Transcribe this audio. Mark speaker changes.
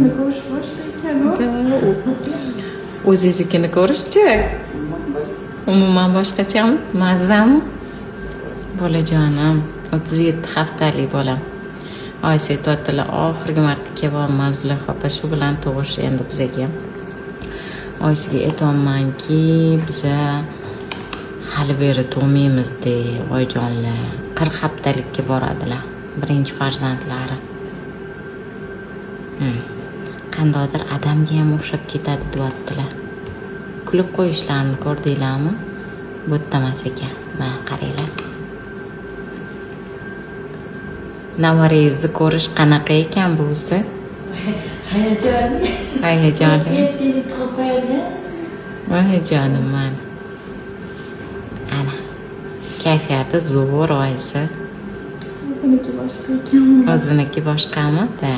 Speaker 1: O'zimnikini ko'rish boshqa ekan u.
Speaker 2: O'zingiznikini ko'rishchi? Umuman boshqachami? Mazami? Bolajonim, 37 haftalik bolam. Oysa aytyaptilar, oxirgi marta kelyapman Zulayho opa, shu bilan tug'ish endi bizga. Oysiga aytyapmanki, biza hali beri tug'maymiz deb, voyjonlar. 40 haftalikka boradilar, birinchi farzandlari. Qandaydir adamga ham o'xshab ketadi deyaptilar. Kulib qo'yishlarini ko'rdinglarmi? Bu yerdamas ekan. Mana qaranglar. Navarangizni ko'rish qanaqa ekan busi?
Speaker 1: Hayajonli.
Speaker 2: Hayajonli.
Speaker 1: Ertaga tug'ib qo'yadi.
Speaker 2: Voyjonim mana. Ana. Kayfiyati zo'r oyisi.
Speaker 1: O'ziniki boshqa ekan.
Speaker 2: O'ziniki boshqami? Da.